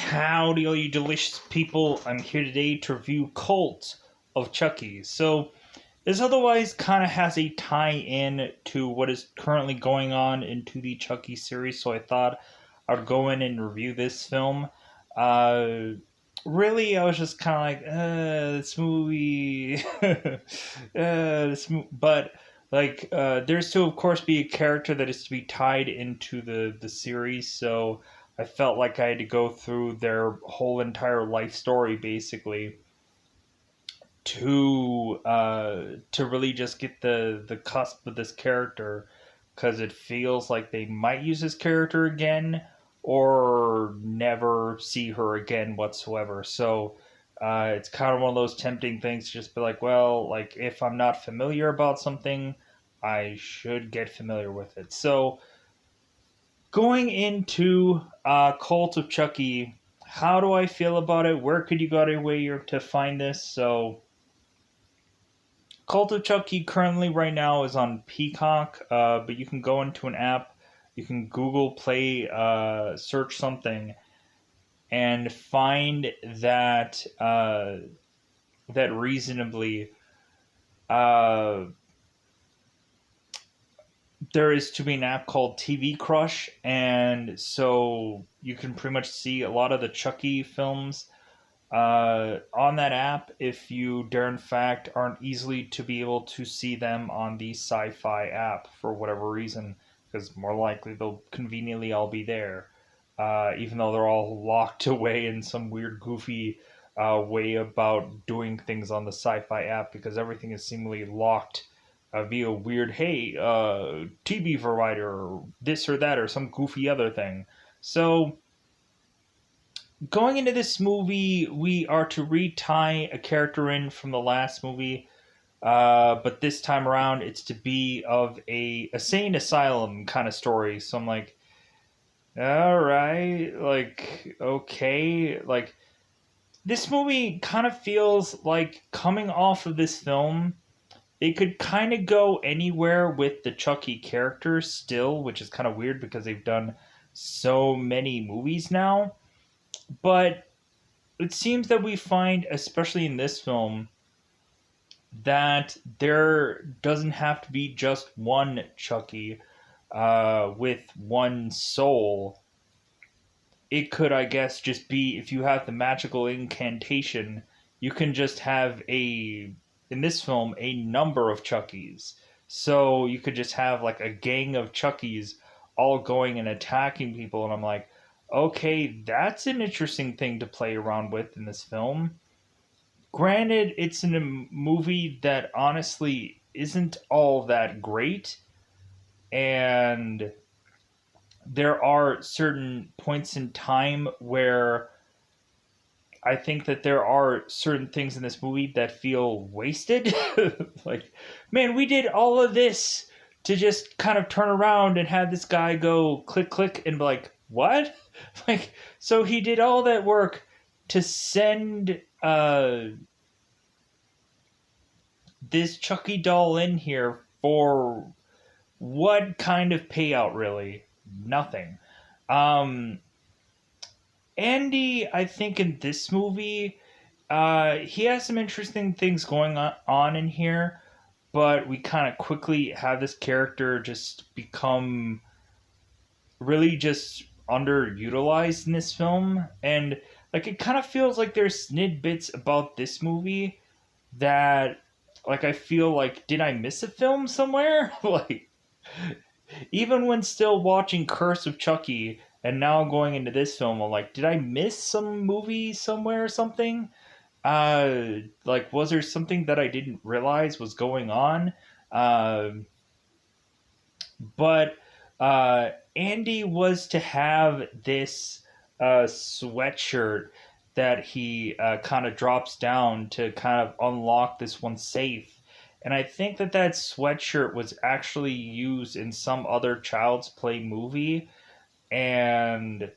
Howdy, all you delicious people. I'm here today to review Cult of Chucky. So, this otherwise kind of has a tie-in to what is currently going on into the Chucky series, so I thought I would go in and review this film. Uh, really, I was just kind of like, this movie, but there's to of course be a character that is to be tied into the series, so I felt like I had to go through their whole entire life story basically to really just get the cusp of this character, because it feels like they might use this character again or never see her again whatsoever. So it's kind of one of those tempting things to just be like, well, like if I'm not familiar about something, I should get familiar with it. So going into Cult of Chucky, how do I feel about it? Where could you go to way to find this? So Cult of Chucky currently right now is on Peacock, but you can go into an app, you can Google Play, search something, and find that reasonably. Uh, there is to be an app called TV Crush, and so you can pretty much see a lot of the Chucky films on that app if you dare in fact aren't easily to be able to see them on the Sci-Fi app for whatever reason, because more likely they'll conveniently all be there, even though they're all locked away in some weird goofy way about doing things on the Sci-Fi app, because everything is seemingly locked via weird, hey, TV provider, or this or that, or some goofy other thing. So going into this movie, we are to retie a character in from the last movie, but this time around, it's to be of a sane asylum kind of story. So I'm like, all right, like okay, like this movie kind of feels like coming off of this film. They could kind of go anywhere with the Chucky character still, which is kind of weird because they've done so many movies now. But it seems that we find, especially in this film, that there doesn't have to be just one Chucky with one soul. It could, I guess, just be if you have the magical incantation, you can just have in this film, a number of Chuckies. So you could just have like a gang of Chuckies all going and attacking people. And I'm like, okay, that's an interesting thing to play around with in this film. Granted, it's in a movie that honestly isn't all that great, and there are certain points in time where I think that there are certain things in this movie that feel wasted. Like, man, we did all of this to just kind of turn around and have this guy go click, click, and be like, what? Like, so he did all that work to send this Chucky doll in here for what kind of payout, really? Nothing. Um, Andy, I think in this movie, he has some interesting things going on in here, but we kind of quickly have this character just become really just underutilized in this film. And like it kind of feels like there's snidbits about this movie that like I feel like, did I miss a film somewhere? Like even when still watching Curse of Chucky and now going into this film, I'm like, did I miss some movie somewhere or something? Like, was there something that I didn't realize was going on? Uh, but Andy was to have this sweatshirt that he kind of drops down to kind of unlock this one safe. And I think that that sweatshirt was actually used in some other Child's Play movie. And,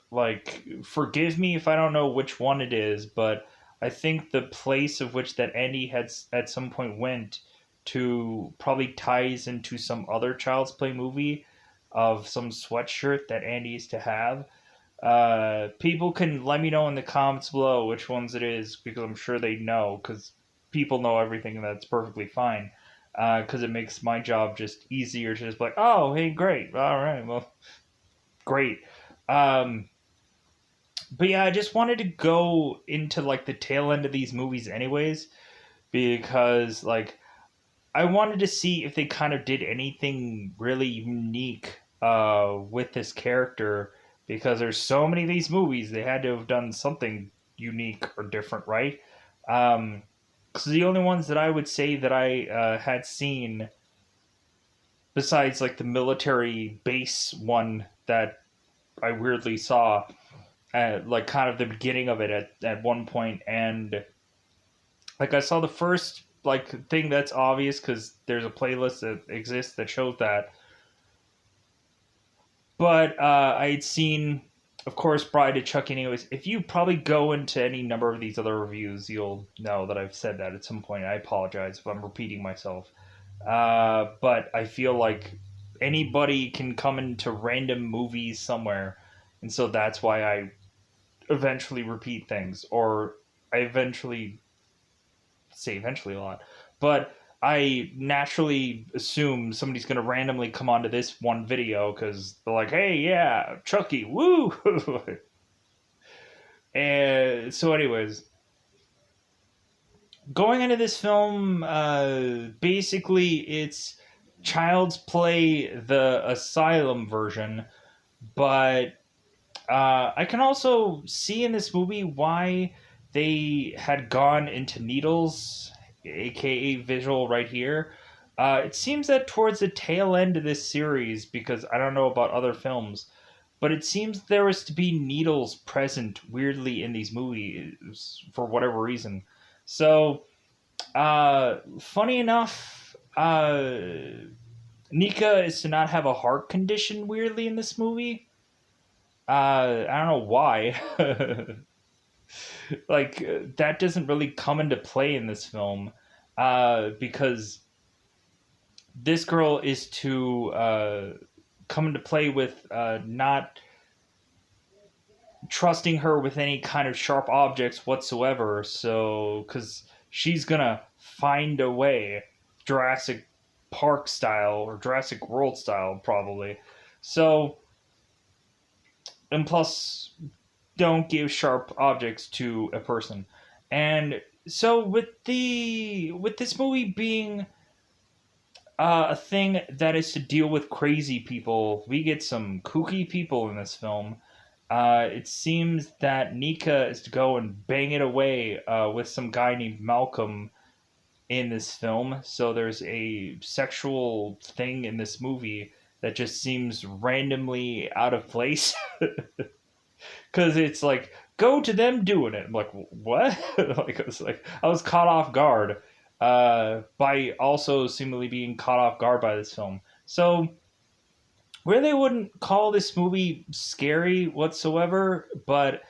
like, forgive me if I don't know which one it is, but I think the place of which that Andy had at some point went to probably ties into some other Child's Play movie of some sweatshirt that Andy used to have. People can let me know in the comments below which ones it is because I'm sure they know because people know everything and that's perfectly fine. Because it makes my job just easier to just be like, oh, hey, great, all right, well, great. Um, but yeah, I just wanted to go into like the tail end of these movies, anyways, because like I wanted to see if they kind of did anything really unique with this character because there's so many of these movies they had to have done something unique or different, right? Because the only ones that I would say that I had seen besides like the military base one that I weirdly saw at like kind of the beginning of it at one point, and like I saw the first like thing that's obvious because there's a playlist that exists that shows that. But I had seen, of course, Bride of Chucky. Anyways, if you probably go into any number of these other reviews, you'll know that I've said that at some point. I apologize if I'm repeating myself. But I feel like anybody can come into random movies somewhere, and so that's why I eventually repeat things, or I eventually say eventually a lot, but I naturally assume somebody's going to randomly come onto this one video because they're like, hey, yeah, Chucky, woo! And so, anyways, going into this film, basically it's Child's Play, the Asylum version, but I can also see in this movie why they had gone into needles, aka visual right here. It seems that towards the tail end of this series, because I don't know about other films, but it seems there was to be needles present weirdly in these movies for whatever reason. So, funny enough, Nika is to not have a heart condition weirdly in this movie. I don't know why. Like that doesn't really come into play in this film, because this girl is to come into play with not trusting her with any kind of sharp objects whatsoever. So, because she's gonna find a way, Jurassic Park style or Jurassic World style, probably. So, and plus don't give sharp objects to a person. And so with this movie being a thing that is to deal with crazy people, we get some kooky people in this film. It seems that Nika is to go and bang it away with some guy named Malcolm in this film. So there's a sexual thing in this movie that just seems randomly out of place. Because it's like go to them doing it. I'm like, what? Like I was caught off guard by also seemingly being caught off guard by this film. So where they wouldn't call this movie scary whatsoever, but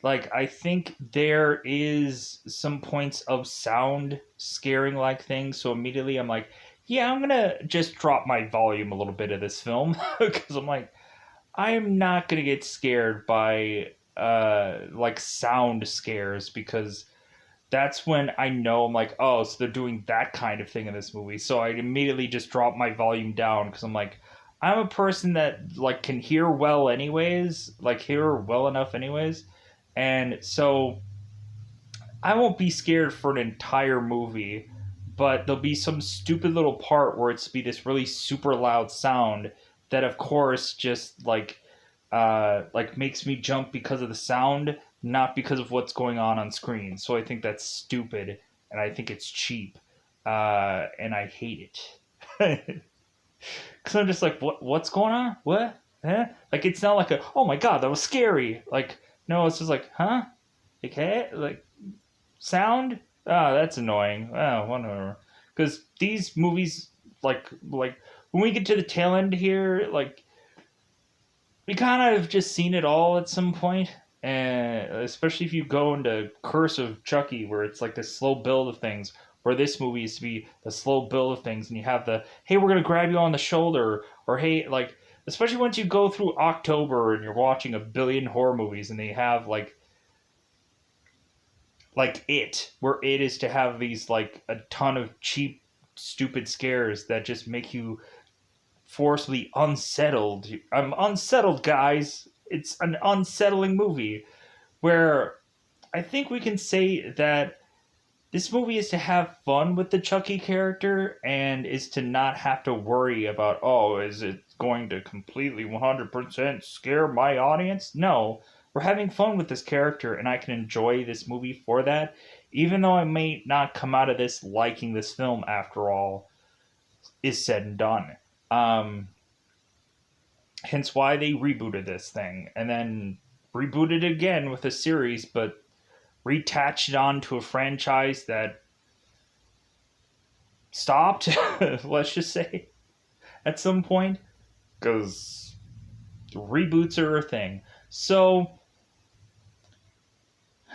like I think there is some points of sound scaring like things. So immediately I'm like, yeah, I'm gonna just drop my volume a little bit of this film because I'm like, I'm not gonna get scared by like sound scares because that's when I know I'm like, oh, so they're doing that kind of thing in this movie. So I immediately just drop my volume down because I'm like, I'm a person that like can hear well anyways, like hear well enough anyways, and so I won't be scared for an entire movie, but there'll be some stupid little part where it's be this really super loud sound that, of course, just like makes me jump because of the sound, not because of what's going on screen. So I think that's stupid, and I think it's cheap, and I hate it. Because I'm just like, what's going on? What? Huh? Like it's not like a oh my god that was scary. Like no, it's just like huh? Like hey, like sound? Ah, that's annoying. Oh, whatever. Because these movies, like when we get to the tail end here, like we kind of just seen it all at some point, and especially if you go into Curse of Chucky, where it's like this slow build of things. Where this movie is to be the slow build of things, and you have the hey, we're gonna grab you on the shoulder, or hey, like especially once you go through October and you're watching a billion horror movies and they have like It, where It is to have these like a ton of cheap, stupid scares that just make you forcibly unsettled. I'm unsettled, guys. It's an unsettling movie where I think we can say that this movie is to have fun with the Chucky character and is to not have to worry about, oh, is it going to completely 100% scare my audience? No, we're having fun with this character and I can enjoy this movie for that, even though I may not come out of this liking this film after all is said and done. Um, Hence why they rebooted this thing and then rebooted it again with a series, but retached it onto a franchise that stopped, let's just say, at some point, because reboots are a thing. So,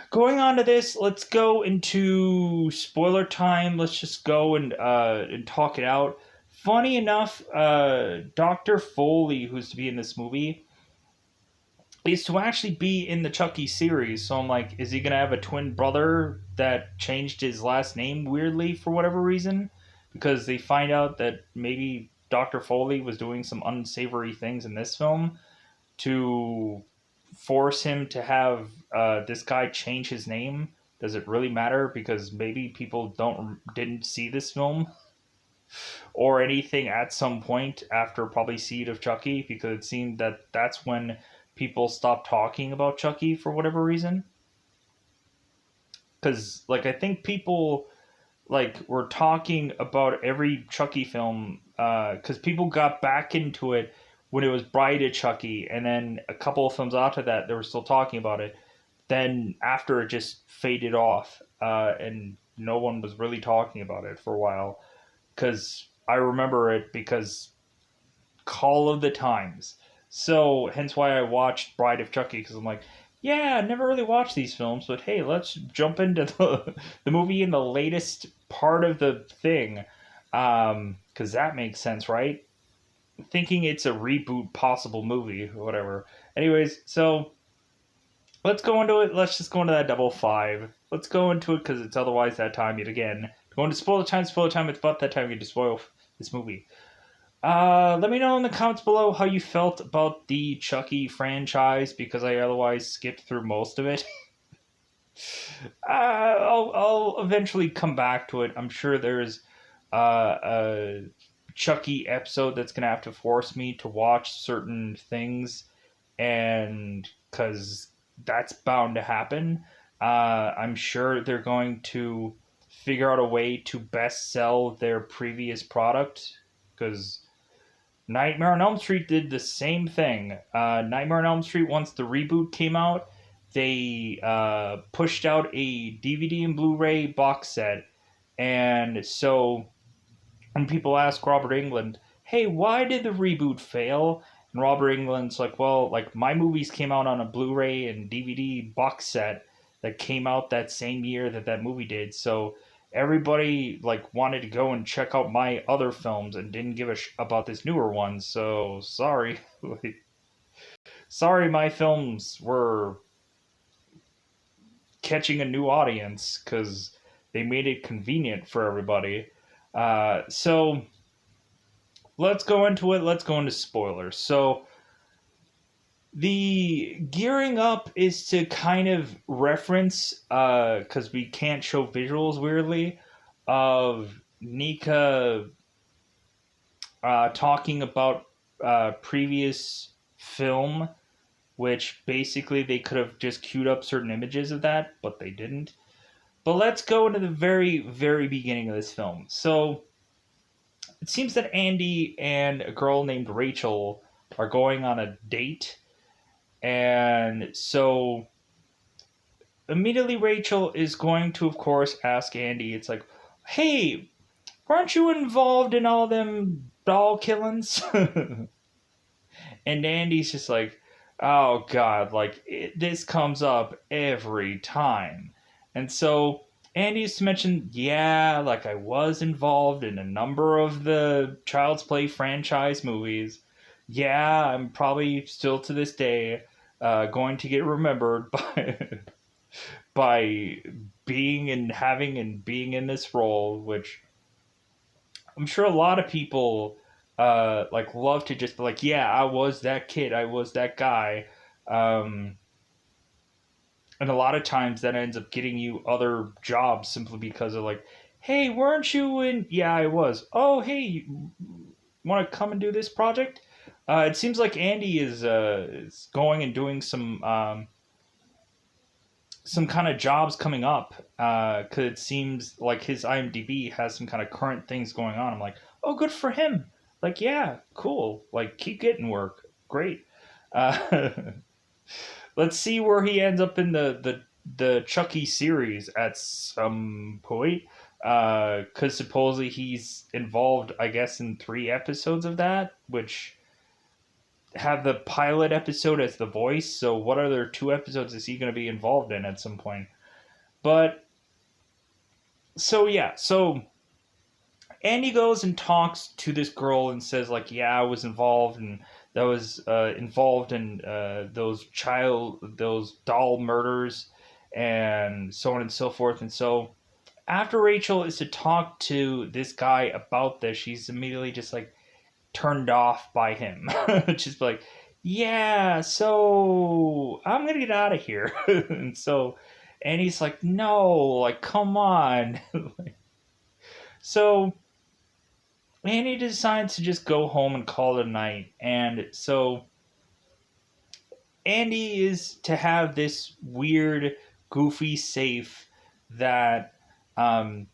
going on to this, let's go into spoiler time. Let's just go and talk it out. Funny enough, Dr. Foley, who's to be in this movie, is to actually be in the Chucky series. So I'm like, is he gonna have a twin brother that changed his last name weirdly for whatever reason? Because they find out that maybe Dr. Foley was doing some unsavory things in this film to force him to have this guy change his name. Does it really matter? Because maybe people didn't see this film or anything at some point after probably Seed of Chucky, because it seemed that that's when people stopped talking about Chucky for whatever reason. Because like I think people like were talking about every Chucky film because people got back into it when it was Bride of Chucky, and then a couple of films after that they were still talking about it. Then after it just faded off, and no one was really talking about it for a while. Because I remember it because Call of the Times. So hence why I watched Bride of Chucky, because I'm like, yeah, I never really watched these films, but hey, let's jump into the movie in the latest part of the thing, because that makes sense, right? Thinking it's a reboot possible movie or whatever. Anyways, so let's go into it. Let's just go into that double five. Let's go into it because it's otherwise that time yet again. Going to spoiler time, spoiler time. It's about that time you get to spoil this movie. Let me know in the comments below how you felt about the Chucky franchise, because I otherwise skipped through most of it. I'll eventually come back to it. I'm sure there's a Chucky episode that's gonna have to force me to watch certain things, and because that's bound to happen. I'm sure they're going to figure out a way to best sell their previous product, because Nightmare on Elm Street did the same thing. Nightmare on Elm Street, once the reboot came out, they pushed out a DVD and Blu-ray box set. And so when people ask Robert Englund, hey, why did the reboot fail? And Robert Englund's like, well, like my movies came out on a Blu-ray and DVD box set that came out that same year that that movie did. So everybody like wanted to go and check out my other films and didn't give a about this newer one. So sorry, sorry, my films were catching a new audience because they made it convenient for everybody. So let's go into it. Let's go into spoilers. So the gearing up is to kind of reference, because we can't show visuals weirdly, of Nika talking about previous film, which basically they could have just queued up certain images of that, but they didn't. But let's go into the very, very beginning of this film. So it seems that Andy and a girl named Rachel are going on a date. And so immediately Rachel is going to, of course, ask Andy, it's like, hey, weren't you involved in all them doll killings? And Andy's just like, oh, God, like, this comes up every time. And so Andy used to mention, yeah, like, I was involved in a number of the Child's Play franchise movies. yeah, I'm probably still to this day going to get remembered by being and having and being in this role, which I'm sure a lot of people like love to just be like, yeah, I was that kid, I was that guy. Um, and a lot of times that ends up getting you other jobs simply because of like, hey, weren't you in? Yeah, I was. Oh, hey, you want to come and do this project? It seems like Andy is going and doing some kind of jobs coming up because it seems like his IMDb has some kind of current things going on. I'm like, oh, good for him. Like, yeah, cool. Like, keep getting work. Great. Uh, let's see where he ends up in the Chucky series at some point. Because supposedly he's involved, I guess, in 3 episodes of that, which have the pilot episode as the voice. So, what other 2 episodes is he going to be involved in at some point? But so yeah, so Andy goes and talks to this girl and says like, yeah, I was involved and that was involved in those doll murders and so on and so forth. And so after Rachel is to talk to this guy about this, she's immediately just like turned off by him. Just like, yeah, so I'm gonna get out of here. And so Andy's like, no, like, come on. So Andy decides to just go home and call it a night. And so Andy is to have this weird, goofy safe that um,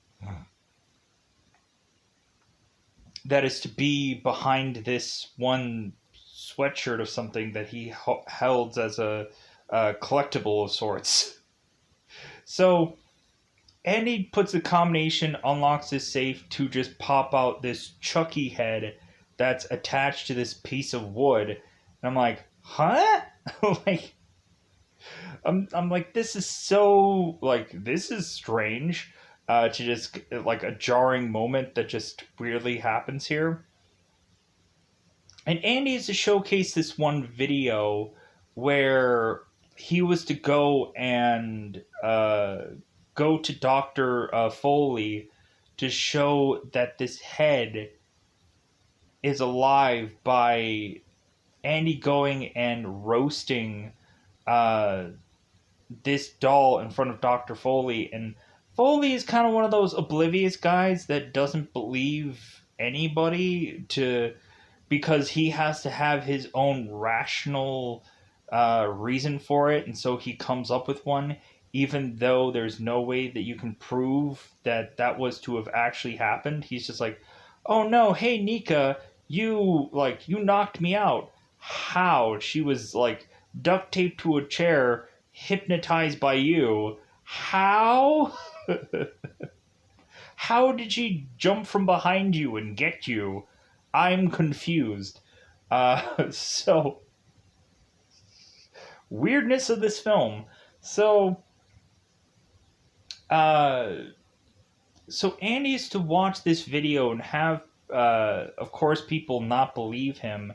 that is to be behind this one sweatshirt of something that he held as a collectible of sorts. So Andy puts a combination, unlocks this safe to just pop out this Chucky head that's attached to this piece of wood. And I'm like, huh? Like, I'm like, this is so, like, this is strange. To just, like, a jarring moment that just weirdly happens here. And Andy is to showcase this one video where he was to go and go to Dr. Foley to show that this head is alive by Andy going and roasting uh, this doll in front of Dr. Foley. And Foley is kind of one of those oblivious guys that doesn't believe anybody to because he has to have his own rational reason for it, and so he comes up with one, even though there's no way that you can prove that that was to have actually happened. He's just like, "Oh no, hey Nika, you knocked me out." How? She was like duct taped to a chair, hypnotized by you. How? How did she jump from behind you and get you? I'm confused. So weirdness of this film. So, uh, so Andy's to watch this video and have, of course, people not believe him,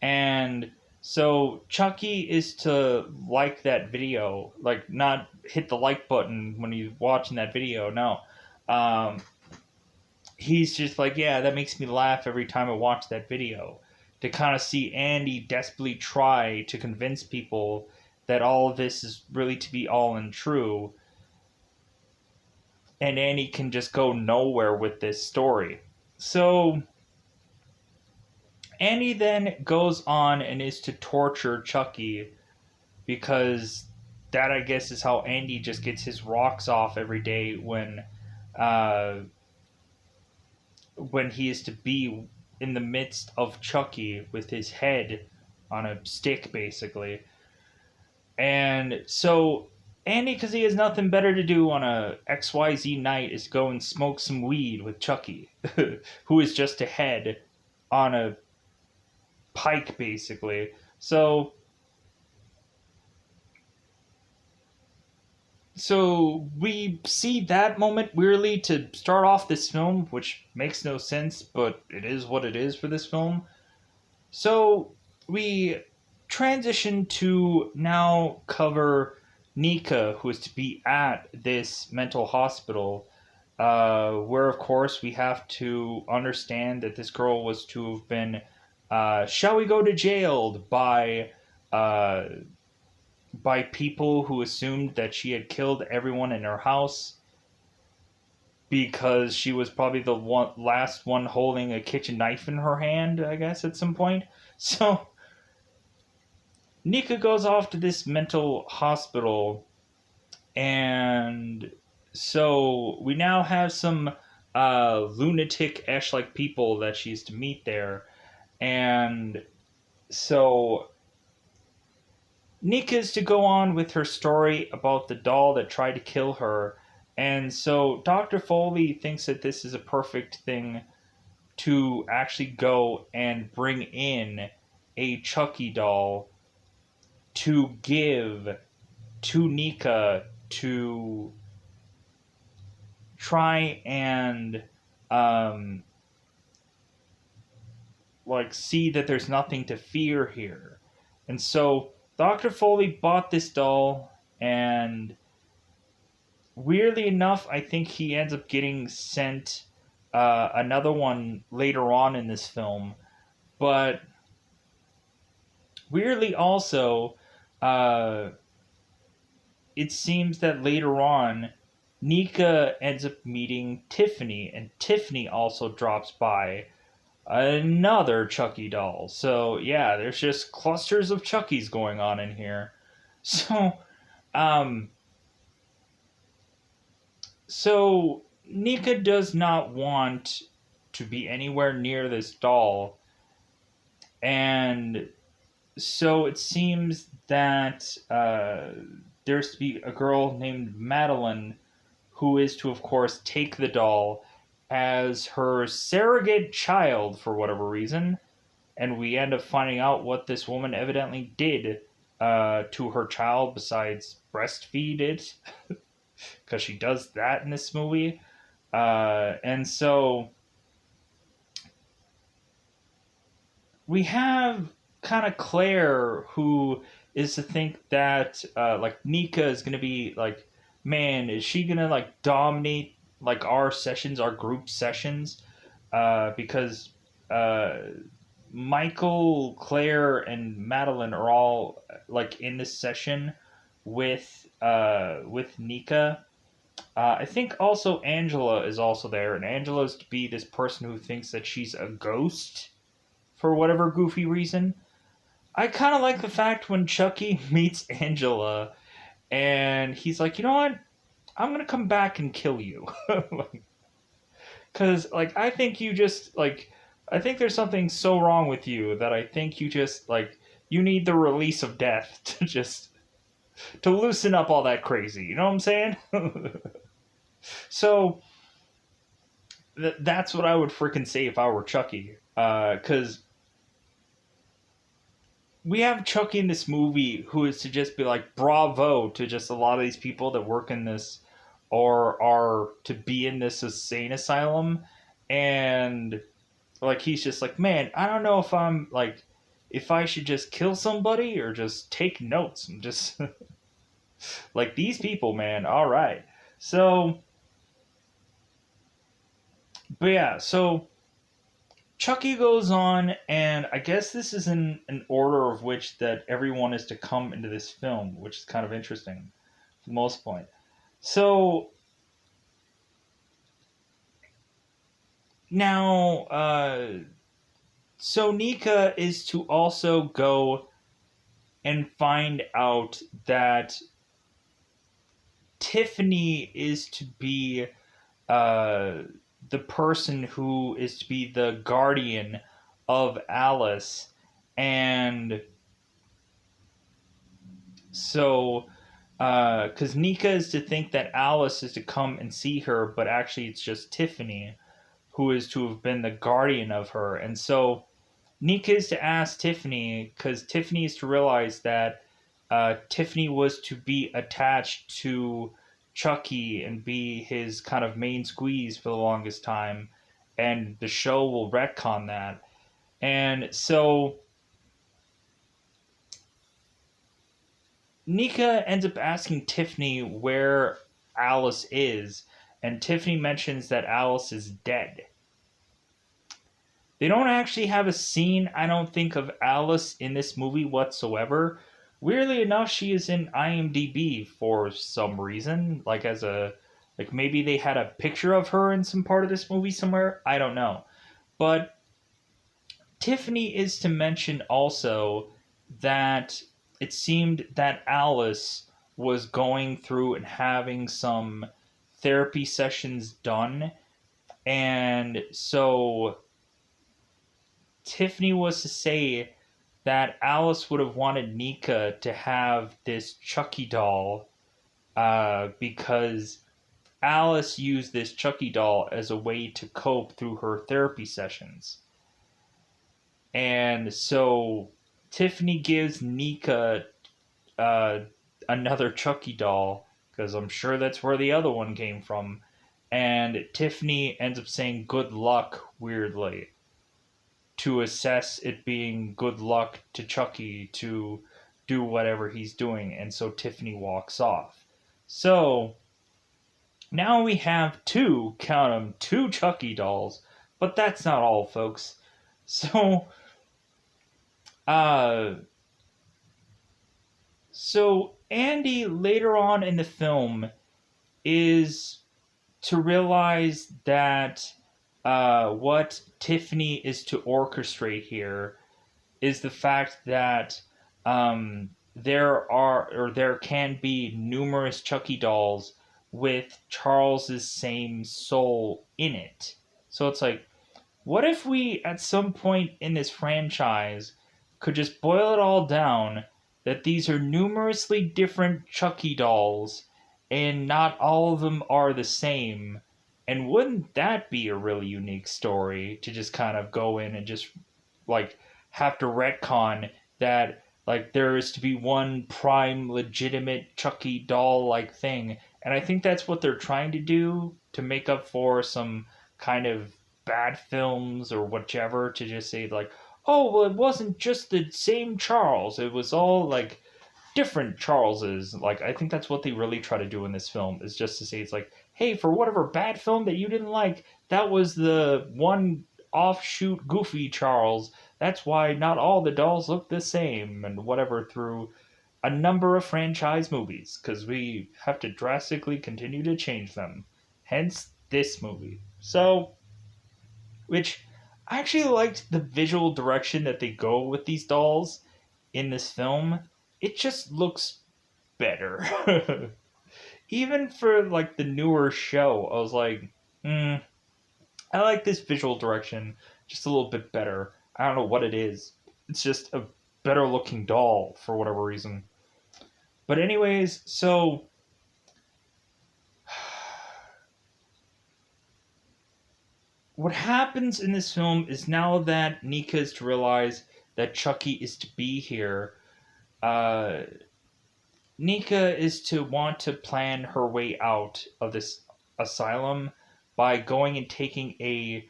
and so Chucky is to like that video, like not hit the like button when he's watching that video. No, um, he's just like, yeah, that makes me laugh every time I watch that video. To kind of see Andy desperately try to convince people that all of this is really to be all untrue, and Andy can just go nowhere with this story. So Andy then goes on and is to torture Chucky because that, I guess, is how Andy just gets his rocks off every day uh, when he is to be in the midst of Chucky with his head on a stick, basically. And so Andy, because he has nothing better to do on a XYZ night, is go and smoke some weed with Chucky, who is just a head on a pike, basically. So we see that moment weirdly to start off this film, which makes no sense, but it is what it is for this film. So we transition to now cover Nika, who is to be at this mental hospital, where, of course, we have to understand that this girl was to have been, shall we go to jailed uh, by people who assumed that she had killed everyone in her house because she was probably the last one holding a kitchen knife in her hand, I guess, at some point. So Nika goes off to this mental hospital, and so we now have some lunatic-ish like people that she's to meet there, and so Nika's to go on with her story about the doll that tried to kill her, and so Dr. Foley thinks that this is a perfect thing to actually go and bring in a Chucky doll to give to Nika to try and um, like see that there's nothing to fear here. And so Dr. Foley bought this doll, and weirdly enough, I think he ends up getting sent another one later on in this film. But weirdly also, uh, it seems that later on, Nika ends up meeting Tiffany, and Tiffany also drops by another Chucky doll. So yeah, there's just clusters of Chuckies going on in here. So, um, so Nika does not want to be anywhere near this doll, and so it seems that there's to be a girl named Madeline who is to, of course, take the doll as her surrogate child for whatever reason. And we end up finding out what this woman evidently did to her child besides breastfeed it, because she does that in this movie. And so we have kind of Claire, who is to think that like Nika is gonna be like, man, is she gonna like dominate like our sessions, our group sessions? Because uh, Michael, Claire, and Madeline are all like in this session with Nika. I think also Angela is also there, and Angela's to be this person who thinks that she's a ghost for whatever goofy reason. I kind of like the fact when Chucky meets Angela and he's like, you know what? I'm gonna come back and kill you, because like I think you just like I think there's something so wrong with you that I think you just like you need the release of death to just to loosen up all that crazy. You know what I'm saying? So that's what I would freaking say if I were Chucky, because we have Chucky in this movie who is to just be like bravo to just a lot of these people that work in this or are to be in this insane asylum, and like he's just like, man, I don't know if I'm like if I should just kill somebody or just take notes and just like these people, man. All right. So, but yeah, so Chucky goes on, and I guess this is in an order of which that everyone is to come into this film, which is kind of interesting for the most point. So now, so Nika is to also go and find out that Tiffany is to be uh, the person who is to be the guardian of Alice, and so because Nika is to think that Alice is to come and see her, but actually it's just Tiffany who is to have been the guardian of her, and so Nika is to ask Tiffany because Tiffany is to realize that Tiffany was to be attached to Chucky and be his kind of main squeeze for the longest time, and the show will retcon that. And so Nika ends up asking Tiffany where Alice is, and Tiffany mentions that Alice is dead. They don't actually have a scene, I don't think, of Alice in this movie whatsoever. Weirdly enough, she is in IMDb for some reason, like as a like maybe they had a picture of her in some part of this movie somewhere. I don't know. But Tiffany is to mention also that it seemed that Alice was going through and having some therapy sessions done. And so Tiffany was to say that Alice would have wanted Nika to have this Chucky doll because Alice used this Chucky doll as a way to cope through her therapy sessions. And so Tiffany gives Nika uh, another Chucky doll because I'm sure that's where the other one came from. And Tiffany ends up saying good luck weirdly to assess it being good luck to Chucky to do whatever he's doing. And so Tiffany walks off. So now we have two, count them, two Chucky dolls. But that's not all, folks. So, uh, so Andy later on in the film is to realize that what Tiffany is to orchestrate here is the fact that there can be numerous Chucky dolls with Charles's same soul in it. So it's like, what if we at some point in this franchise could just boil it all down that these are numerously different Chucky dolls and not all of them are the same? And wouldn't that be a really unique story to just kind of go in and just like have to retcon that like there is to be one prime legitimate Chucky doll like thing? And I think that's what they're trying to do to make up for some kind of bad films or whichever, to just say like, oh well, it wasn't just the same Charles, it was all like different Charleses. Like I think that's what they really try to do in this film, is just to say it's like, hey, for whatever bad film that you didn't like, that was the one offshoot goofy Charles. That's why not all the dolls look the same and whatever, through a number of franchise movies, because we have to drastically continue to change them. Hence this movie. So, which I actually liked the visual direction that they go with these dolls in this film. It just looks better. Even for like the newer show, I was like, I like this visual direction just a little bit better. I don't know what it is. It's just a better looking doll for whatever reason. But anyways, so what happens in this film is now that Nika is to realize that Chucky is to be here, uh, Nika is to want to plan her way out of this asylum by going and taking a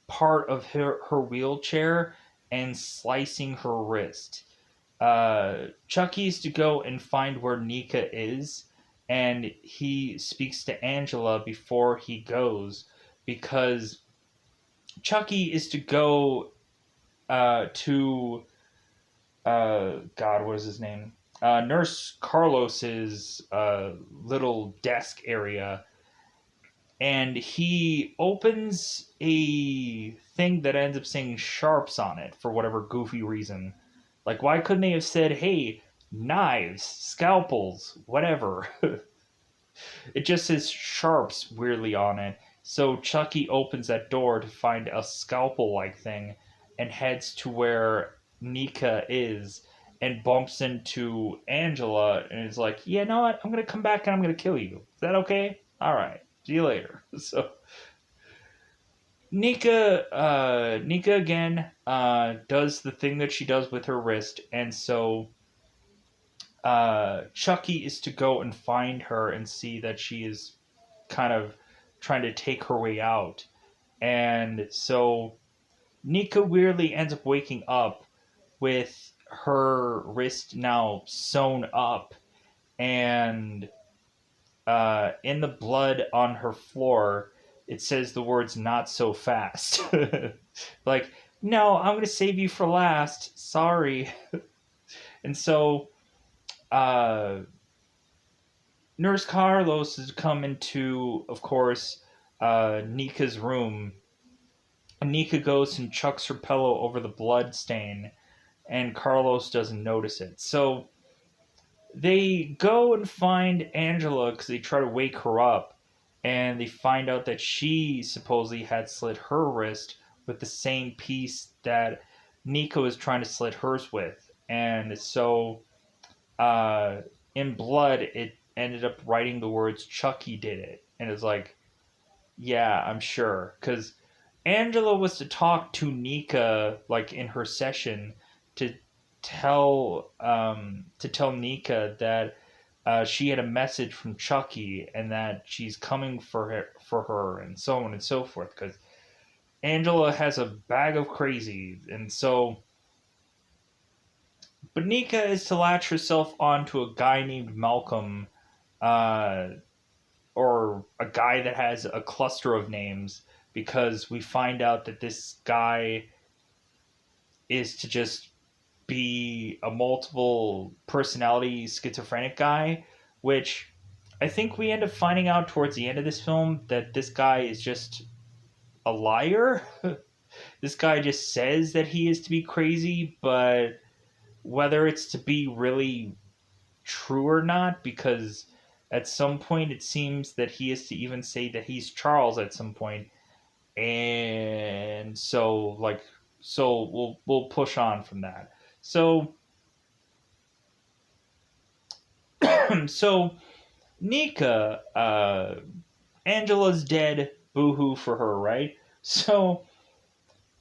part of her wheelchair and slicing her wrist. Chucky is to go and find where Nika is, and he speaks to Angela before he goes because Chucky is to go to God, what is his name? Nurse Carlos's little desk area, and he opens a thing that ends up saying sharps on it for whatever goofy reason. Like, why couldn't they have said, hey, knives, scalpels, whatever? It just says sharps weirdly on it. So Chucky opens that door to find a scalpel like thing and heads to where Nika is and bumps into Angela and is like, yeah, you know what? I'm going to come back and I'm going to kill you. Is that okay? All right. See you later. So Nika again does the thing that she does with her wrist, and so Chucky is to go and find her and see that she is kind of trying to take her way out. And so Nika weirdly ends up waking up with her wrist now sewn up, and in the blood on her floor, it says the words "not so fast." Like, no, I'm gonna save you for last. Sorry. And so, uh, Nurse Carlos has come into, of course, Nika's room. Nika goes and chucks her pillow over the blood stain, and Carlos doesn't notice it. So they go and find Angela because they try to wake her up, and they find out that she supposedly had slit her wrist with the same piece that Nika was trying to slit hers with. And so, uh, in blood, it ended up writing the words "Chucky did it," and it's like, yeah, I'm sure, because Angela was to talk to Nika like in her session to tell Nika that she had a message from Chucky and that she's coming for her and so on and so forth, because Angela has a bag of crazy. And so, but Nika is to latch herself onto a guy named Malcolm, uh, or a guy that has a cluster of names, because we find out that this guy is to just be a multiple personality schizophrenic guy, which I think we end up finding out towards the end of this film that this guy is just a liar. This guy just says that he is to be crazy, but whether it's to be really true or not, because at some point it seems that he is to even say that he's Charles at some point. And so we'll push on from that. So so Nika, Angela's dead, boohoo for her, right? So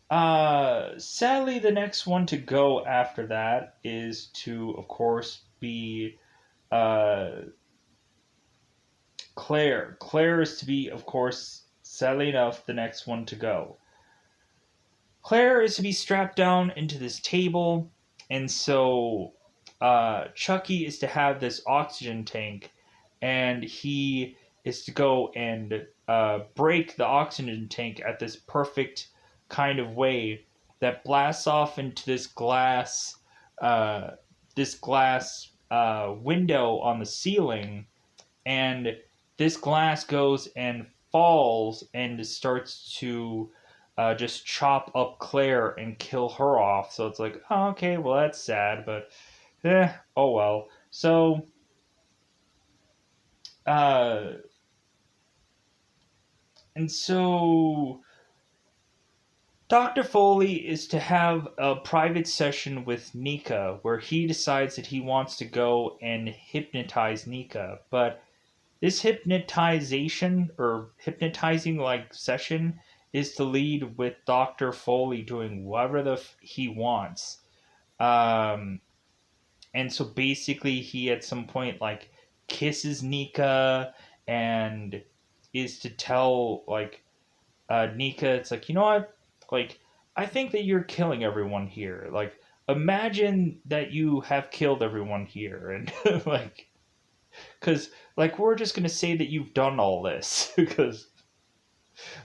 sadly the next one to go after that is to, of course, be uh Claire. Claire is to be, of course, sadly enough, the next one to go. Claire is to be strapped down into this table, and so Chucky is to have this oxygen tank, and he is to go and break the oxygen tank at this perfect kind of way that blasts off into uh, this glass window on the ceiling, and this glass goes and falls and starts to just chop up Claire and kill her off. So it's like, oh, okay, well, that's sad, but oh well. So, uh, and so Dr. Foley is to have a private session with Nika where he decides that he wants to go and hypnotize Nika, but this hypnotization or hypnotizing like session is to lead with Dr. Foley doing whatever he wants. Um, and so basically he at some point like kisses Nika and is to tell like Nika, it's like, you know what? Like, I think that you're killing everyone here. Like, imagine that you have killed everyone here. And like, because like we're just gonna say that you've done all this because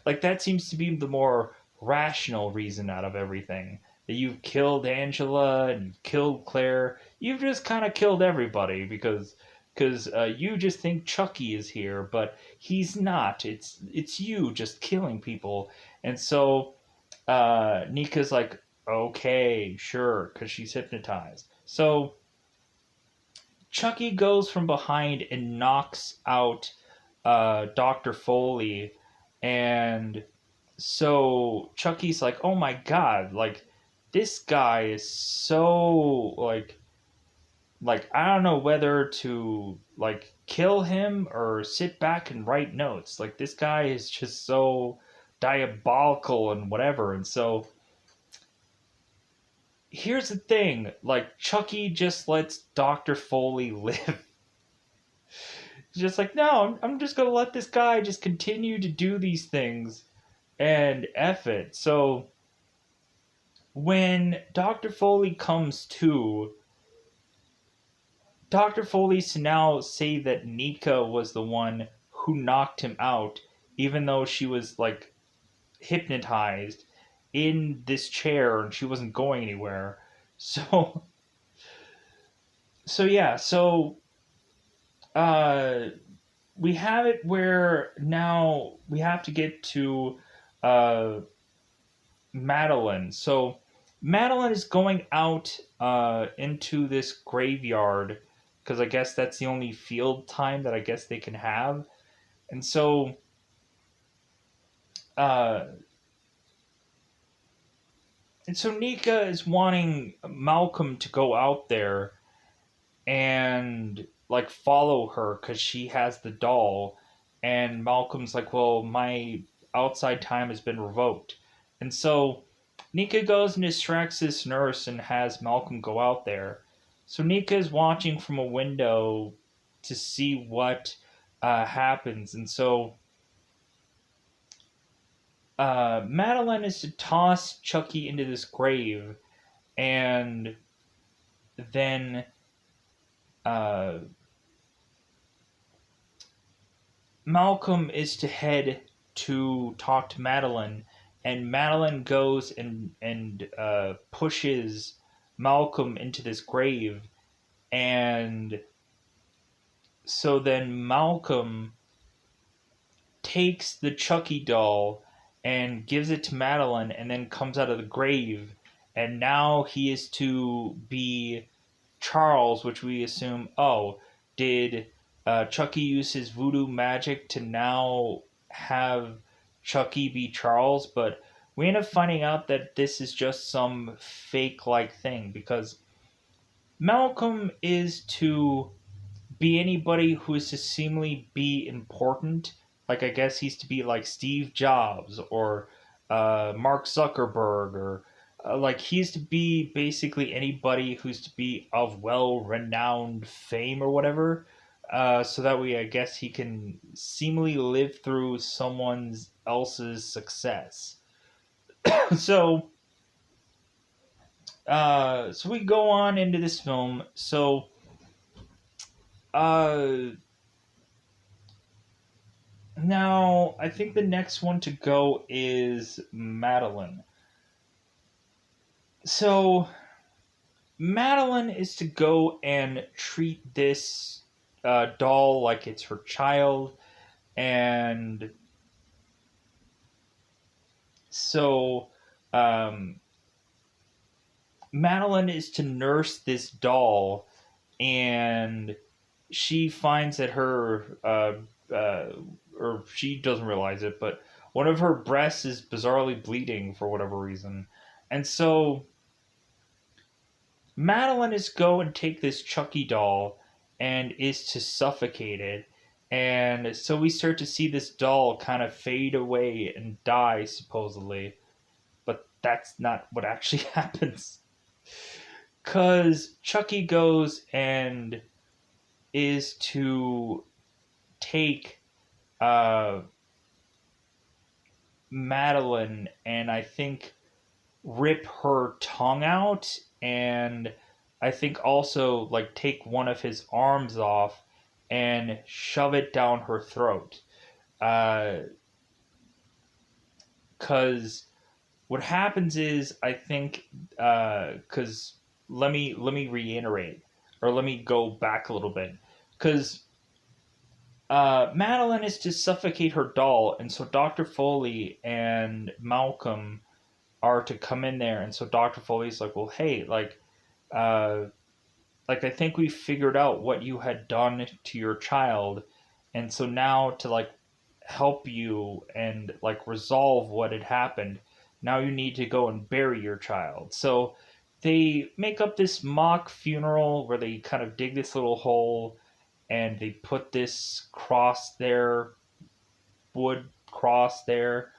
like that seems to be the more rational reason out of everything, that you've killed Angela and you've killed Claire. You've just kind of killed everybody because you just think Chucky is here, but he's not. It's you just killing people. And so Nika's like, okay, sure, because she's hypnotized. So Chucky goes from behind and knocks out Dr. Foley, and so Chucky's like, "Oh my god! Like this guy is so like I don't know whether to like kill him or sit back and write notes. Like this guy is just so diabolical and whatever." And so here's the thing: like Chucky just lets Dr. Foley live. Just like, no, I'm just gonna let this guy just continue to do these things and F it. So when Dr. Foley comes to, Dr. Foley's to now say that Nika was the one who knocked him out, even though she was like hypnotized in this chair and she wasn't going anywhere. So, so yeah, so uh, we have it where now we have to get to uh, Madeline. So Madeline is going out into this graveyard because I guess that's the only field time that I guess they can have. And so uh, Nika is wanting Malcolm to go out there and like follow her because she has the doll, and Malcolm's like, well, my outside time has been revoked. And so Nika goes and distracts this nurse and has Malcolm go out there. So Nika is watching from a window to see what happens. And so Madeline is to toss Chucky into this grave, and then uh, Malcolm is to head to talk to Madeline, and Madeline goes and pushes Malcolm into this grave, and so then Malcolm takes the Chucky doll and gives it to Madeline, and then comes out of the grave, and now he is to be Charles, which we assume, oh, did Chucky use his voodoo magic to now have Chucky be Charles? But we end up finding out that this is just some fake like thing because Malcolm is to be anybody who is to seemingly be important. Like, I guess he's to be like Steve Jobs or Mark Zuckerberg, or like he's to be basically anybody who's to be of well renowned fame or whatever. So that way, I guess he can seemingly live through someone else's success. so, so we go on into this film. So, uh, now, I think the next one to go is Madeline. So, Madeline is to go and treat this doll like it's her child. And so, um, Madeline is to nurse this doll, and she finds that uh, or she doesn't realize it, but one of her breasts is bizarrely bleeding for whatever reason. And so Madeline is go and take this Chucky doll and is to suffocate it. And so we start to see this doll kind of fade away and die, supposedly. But that's not what actually happens. Because Chucky goes and is to take uh, Madeline and I think rip her tongue out, and I think also like take one of his arms off and shove it down her throat. Because what happens is I think because let me reiterate, or let me go back a little bit, because Madeline is to suffocate her doll, and so Dr. Foley and Malcolm are to come in there, and so Dr. Foley's like, well, hey, uh, like I think we figured out what you had done to your child, and so now to like help you and like resolve what had happened, now you need to go and bury your child. So they make up this mock funeral where they kind of dig this little hole and they put this cross there, wood cross there,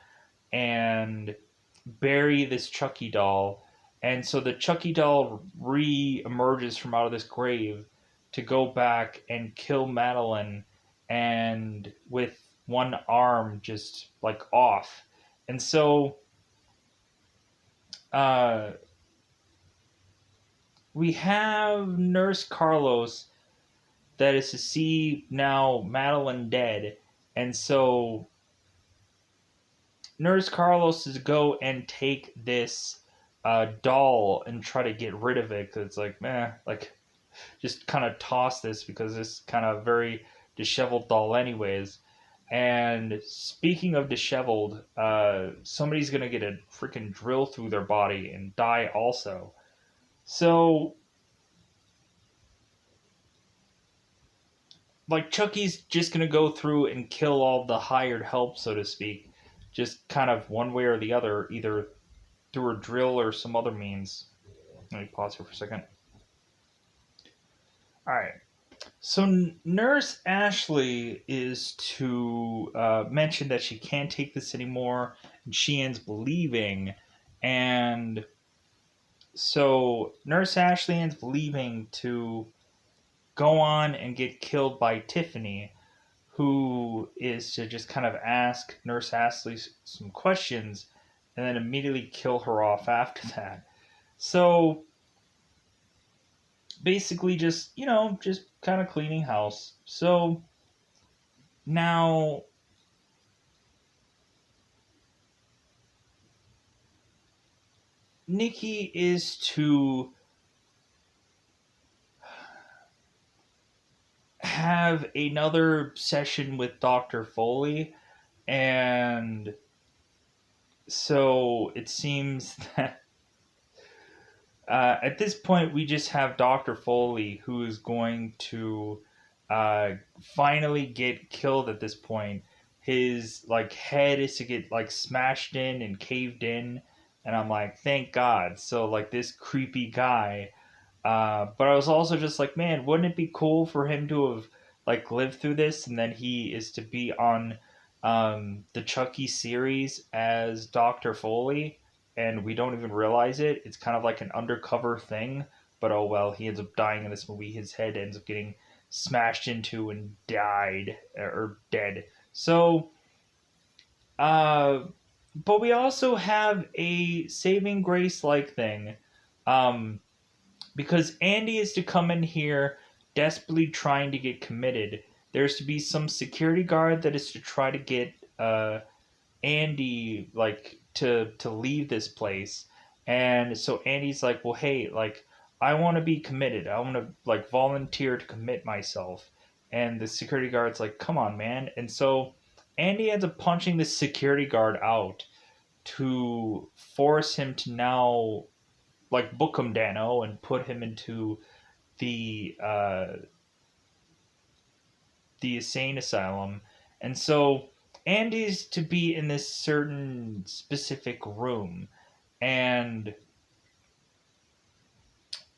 and bury this Chucky doll. And so the Chucky doll re emerges from out of this grave to go back and kill Madeline, and with one arm just like off. And so we have Nurse Carlos that is to see now Madeline dead, and so Nurse Carlos is to go and take this doll and try to get rid of it because it's like, meh, like just kind of toss this because it's kind of very disheveled doll, anyways. And speaking of disheveled, somebody's gonna get a freaking drill through their body and die also. So, like, Chucky's just gonna go through and kill all the hired help, so to speak, just kind of one way or the other, either through a drill or some other means. Let me pause here for a second. All right. So Nurse Ashley is to mention that she can't take this anymore, and she ends up leaving. And so Nurse Ashley ends up leaving to go on and get killed by Tiffany, who is to just kind of ask Nurse Ashley some questions and then immediately kill her off after that. So basically, just, just kind of cleaning house. So now Nikki is to have another session with Dr. Foley, and so it seems that at this point we just have Dr. Foley, who is going to finally get killed at this point. His like head is to get like smashed in and caved in, and I'm like, thank God. So like this creepy guy. But I was also just like, man, wouldn't it be cool for him to have like lived through this, and then he is to be on the Chucky series as Dr. Foley, and we don't even realize it. It's kind of like an undercover thing, but oh well, he ends up dying in this movie. His head ends up getting smashed into and died or dead. So, uh, but we also have a saving grace like thing. Um, because Andy is to come in here desperately trying to get committed. There's to be some security guard that is to try to get Andy like to leave this place, and so Andy's like, well, hey, like I want to be committed. I want to like volunteer to commit myself, and the security guard's like, come on, man, and so Andy ends up punching the security guard out to force him to now like book him Dano and put him into the uh, the insane asylum. And so Andy's to be in this certain specific room, and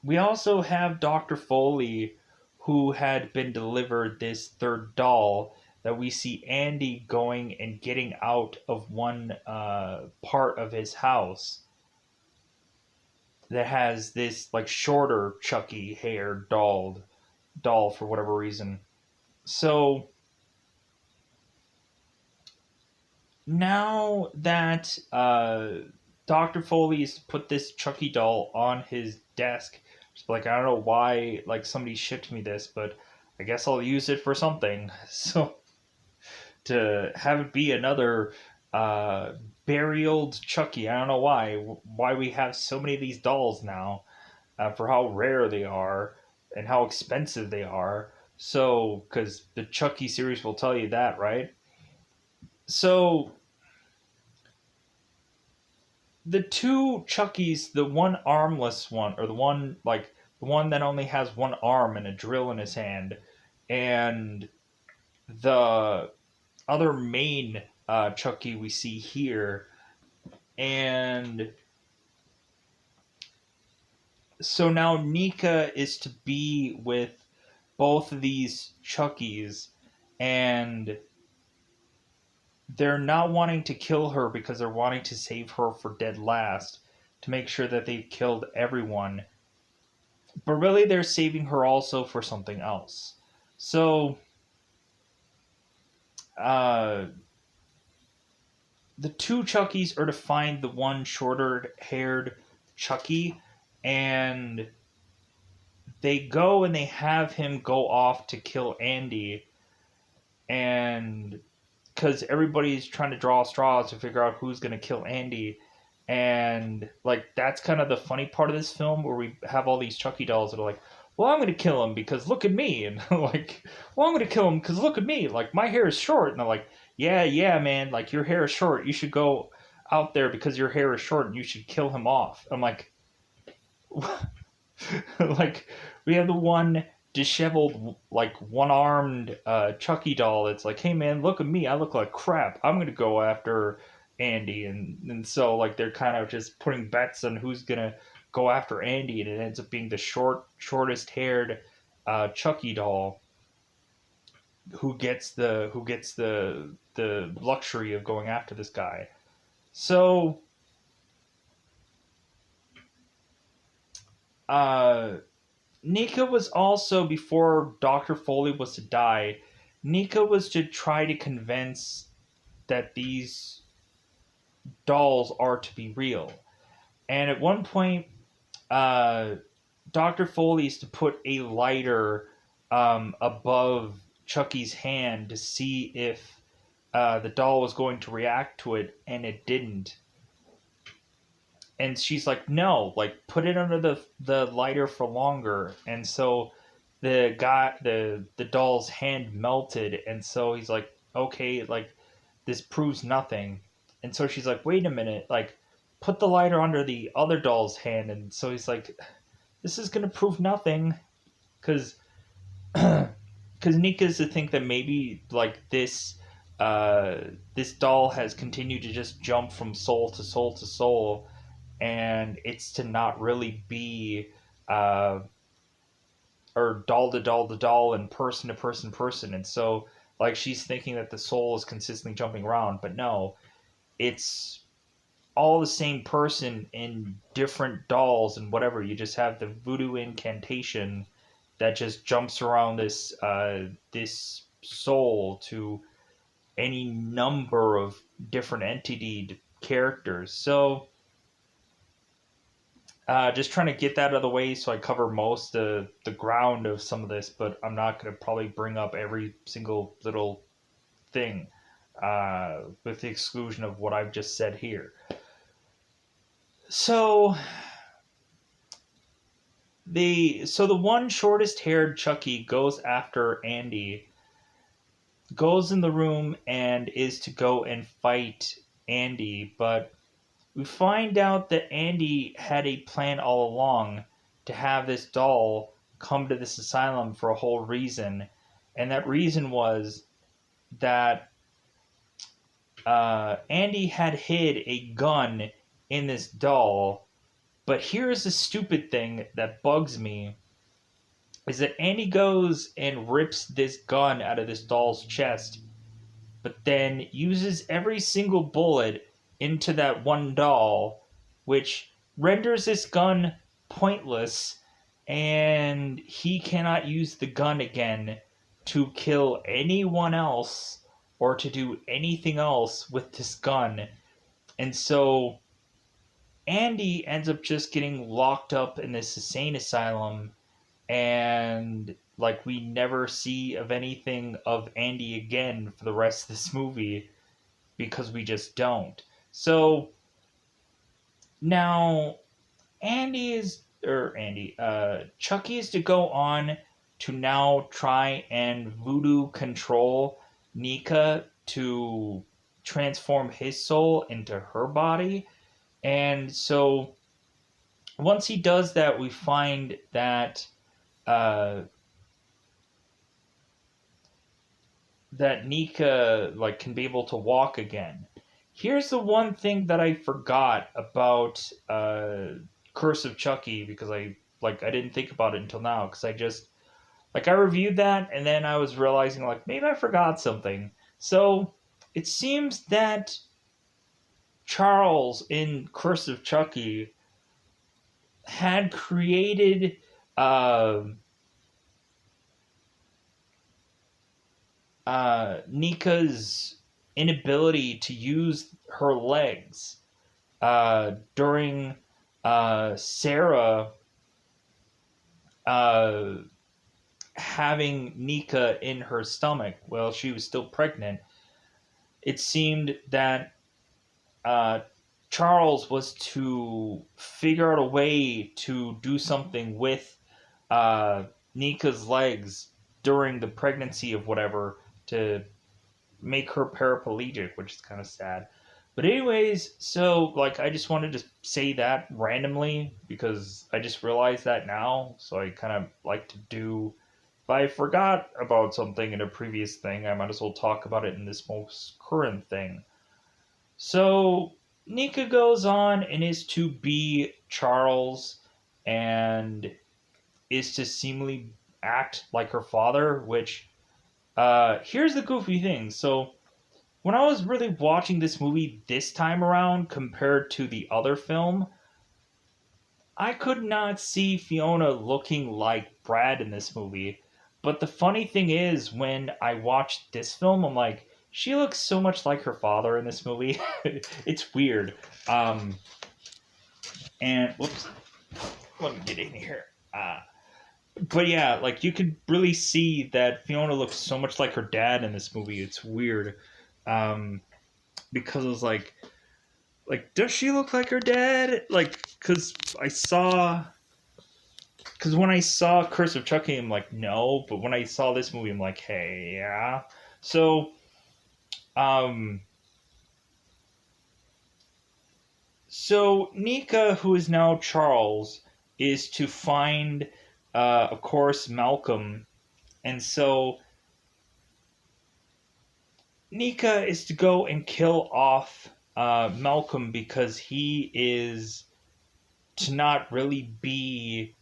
we also have Dr. Foley, who had been delivered this third doll that we see Andy going and getting out of one part of his house that has this like shorter Chucky hair doll for whatever reason. So now that Dr. Foley's put this Chucky doll on his desk, just like I don't know why like somebody shipped me this, but I guess I'll use it for something. So to have it be another burial Chucky, I don't know why we have so many of these dolls now, for how rare they are and how expensive they are. So, because the Chucky series will tell you that, right? So, the two Chuckies, the one armless one, or the one, like, the one that only has one arm and a drill in his hand, and the other main Chucky we see here, and so now Nika is to be with both of these Chuckies, and they're not wanting to kill her because they're wanting to save her for dead last to make sure that they've killed everyone. But really, they're saving her also for something else. So, uh, the two Chuckies are to find the one shorter haired Chucky, and they go and they have him go off to kill Andy, and because everybody's trying to draw straws to figure out who's going to kill Andy. And like that's kind of the funny part of this film, where we have all these Chucky dolls that are like, well, I'm going to kill him because look at me, and like, well, I'm going to kill him because look at me, like my hair is short, and they're like, yeah, man, like your hair is short, you should go out there because your hair is short and you should kill him off. I'm like, like we have the one disheveled, like one-armed Chucky doll. It's like, hey man, look at me, I look like crap, I'm gonna go after Andy. And so like they're kind of just putting bets on who's gonna go after Andy, and it ends up being the shortest haired Chucky doll who gets the luxury of going after this guy. So uh Nika was also, before Dr. Foley was to die, Nika was to try to convince that these dolls are to be real. And at one point, uh, Dr. Foley is to put a lighter above Chucky's hand to see if the doll was going to react to it, and it didn't. And she's like, no, like put it under the lighter for longer. And so the doll's hand melted, and so he's like, okay, like this proves nothing. And so she's like, wait a minute, like put the lighter under the other doll's hand. And so he's like, this is gonna prove nothing, because because Nika's to think that maybe like this doll has continued to just jump from soul to soul to soul, and it's to not really be uh, or doll to doll to doll and person to person person. And so like she's thinking that the soul is consistently jumping around, but no, it's all the same person in different dolls and whatever. You just have the voodoo incantation that just jumps around this soul to any number of different entity characters. So just trying to get that out of the way so I cover most of the ground of some of this, but I'm not going to probably bring up every single little thing, with the exclusion of what I've just said here. So the one shortest haired Chucky goes after Andy, goes in the room and is to go and fight Andy, but we find out that Andy had a plan all along to have this doll come to this asylum for a whole reason. And that reason was that Andy had hid a gun in this doll. But here's the stupid thing that bugs me, is that Andy goes and rips this gun out of this doll's chest, but then uses every single bullet into that one doll, which renders this gun pointless, and he cannot use the gun again to kill anyone else or to do anything else with this gun. And so Andy ends up just getting locked up in this insane asylum, and like we never see of anything of Andy again for the rest of this movie, because we just don't. So now Chucky is to go on to now try and voodoo control Nika to transform his soul into her body. And so once he does that, we find that that Nika like can be able to walk again. Here's the one thing that I forgot about Curse of Chucky, because I didn't think about it until now, because I just I reviewed that and then I was realizing like maybe I forgot something. So it seems that Charles in Curse of Chucky had created Nika's inability to use her legs during Sarah uh, having Nika in her stomach while she was still pregnant, it seemed that uh, Charles was to figure out a way to do something with uh, Nika's legs during the pregnancy of whatever to make her paraplegic, which is kind of sad. But anyways, so like I just wanted to say that randomly because I just realized that now. So I kind of like to do. If I forgot about something in a previous thing, I might as well talk about it in this most current thing. So Nika goes on and is to be Charles and is to seemingly act like her father, which here's the goofy thing. So when I was really watching this movie this time around compared to the other film, I could not see Fiona looking like Brad in this movie. But the funny thing is, when I watched this film, I'm like, she looks so much like her father in this movie. It's weird. Um, and whoops, let me get in here. But yeah, like you could really see that Fiona looks so much like her dad in this movie. It's weird. Um, because it was like does she look like her dad, like because when I saw Curse of Chucky I'm like no, but when I saw this movie I'm like hey yeah. So um Nika, who is now Charles, is to find of course Malcolm. And so Nika is to go and kill off Malcolm because he is to not really be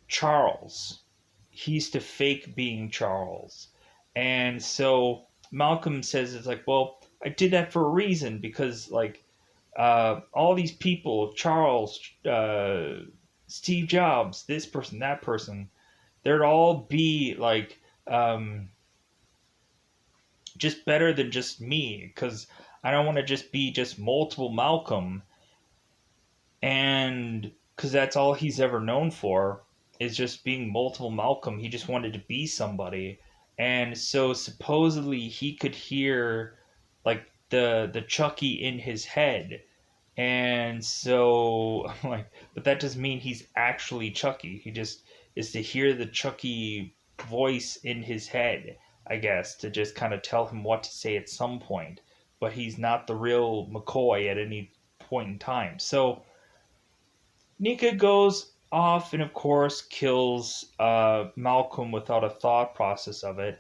Charles. He's to fake being Charles. And so Malcolm says it's like, well, I did that for a reason because like all these people, Charles, Steve Jobs, this person, that person, they'd all be like just better than just me because I don't want to just be just multiple Malcolm. And because that's all he's ever known for is just being multiple Malcolm. He just wanted to be somebody. And so supposedly he could hear like the Chucky in his head. And so I'm like, but that doesn't mean he's actually Chucky. He just is to hear the Chucky voice in his head, I guess, to just kind of tell him what to say at some point. But he's not the real McCoy at any point in time. So Nika goes off and, of course, kills Malcolm without a thought process of it,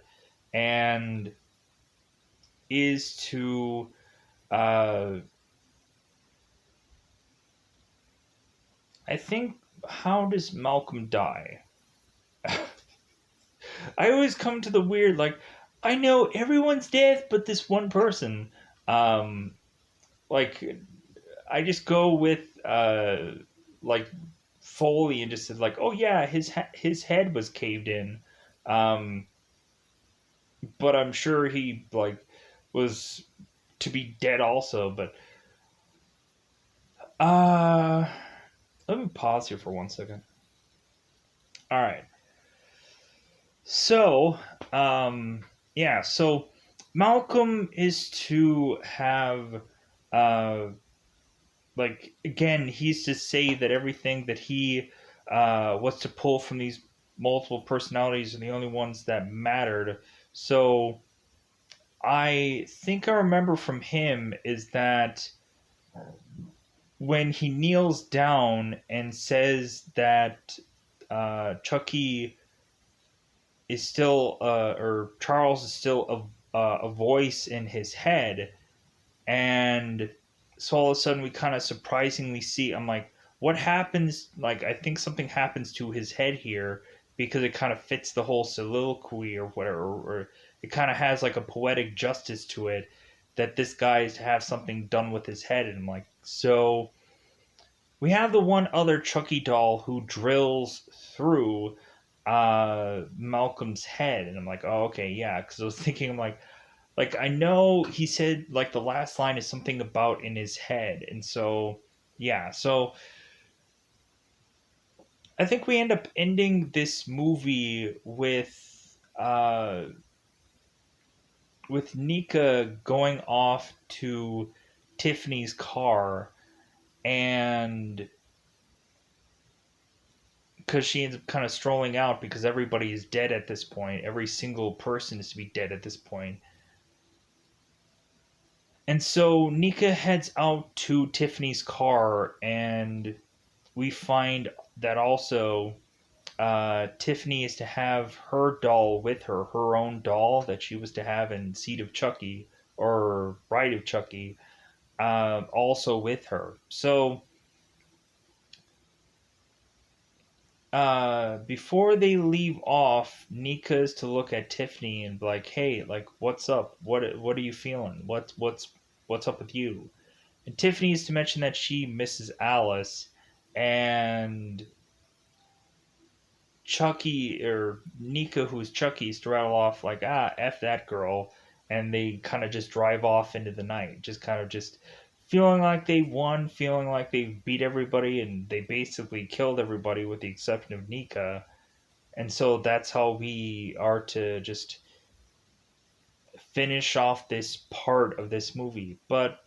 and is to. Uh, I think. How does Malcolm die? I always come to the weird, like, I know everyone's dead but this one person. Um, like, I just go with, like, Foley and just said, like, oh yeah, his head was caved in. Um, but I'm sure he like was to be dead also. But uh, let me pause here for 1 second. All right, so yeah, so Malcolm is to have uh, like again, he's to say that everything that he was to pull from these multiple personalities are the only ones that mattered. So I think I remember from him is that when he kneels down and says that Chucky is still, or Charles is still a voice in his head, and so all of a sudden we kind of surprisingly see. I'm like, what happens? Like, I think something happens to his head here because it kind of fits the whole soliloquy or whatever, or it kind of has like a poetic justice to it that this guy is to have something done with his head. And I'm like, so we have the one other Chucky doll who drills through Malcolm's head, and I'm like, oh, okay, yeah, because I was thinking, I'm like I know he said like the last line is something about in his head, and so yeah, so I think we end up ending this movie with Nika going off to Tiffany's car, and because she ends up kind of strolling out because everybody is dead at this point. Every single person is to be dead at this point. And so Nika heads out to Tiffany's car, and we find that also Tiffany is to have her doll with her, her own doll that she was to have in Seed of Chucky or Bride of Chucky, also with her. So before they leave off, Nika's to look at Tiffany and be like, "Hey, like, what's up? What are you feeling? What's up with you?" And Tiffany is to mention that she misses Alice, and Chucky or Nika, who's Chucky's, to rattle off like, "F that girl," and they kind of just drive off into the night, just kind of just feeling like they won, feeling like they beat everybody, and they basically killed everybody with the exception of Nika. And so that's how we are to just finish off this part of this movie. But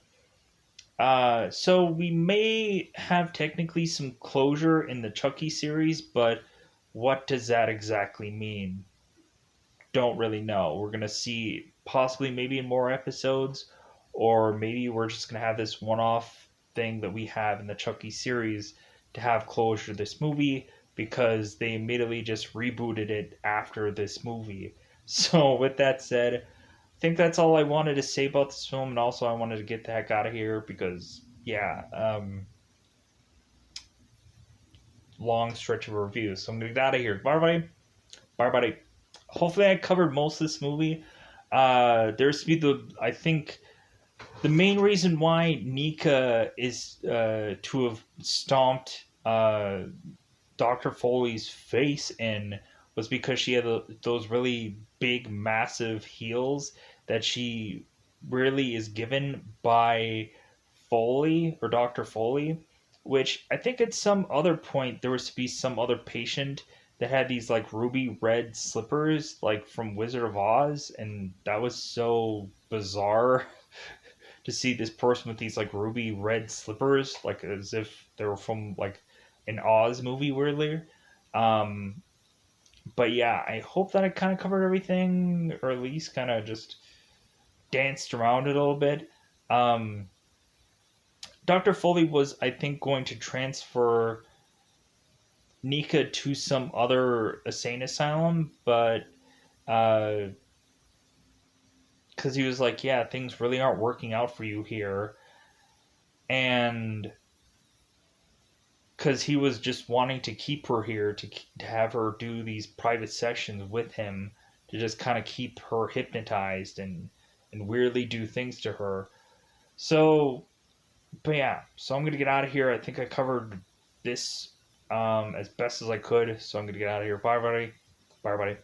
so we may have technically some closure in the Chucky series, but what does that exactly mean? Don't really know. We're gonna see possibly maybe in more episodes, or maybe we're just gonna have this one-off thing that we have in the Chucky series to have closure to this movie because they immediately just rebooted it after this movie. So with that said, I think that's all I wanted to say about this film, and also I wanted to get the heck out of here because yeah, long stretch of review. So I'm gonna get out of here. Bye, everybody. Bye, everybody. Hopefully, I covered most of this movie. There's to be I think the main reason why Nika is to have stomped Dr. Foley's face in was because she had those really big, massive heels that she really is given by Foley or Dr. Foley, which I think at some other point there was to be some other patient that had these like ruby red slippers like from Wizard of Oz, and that was so bizarre to see this person with these like ruby red slippers, like as if they were from like an Oz movie, weirdly. Um, but yeah, I hope that I kind of covered everything, or at least kind of just danced around it a little bit. Um, Dr. Foley was, I think, going to transfer Nika to some other insane asylum, but because he was like, yeah, things really aren't working out for you here, and because he was just wanting to keep her here to have her do these private sessions with him to just kind of keep her hypnotized and weirdly do things to her. So, but yeah, so I'm gonna get out of here. I think I covered this as best as I could, so I'm gonna get out of here. Bye, everybody. Bye, everybody.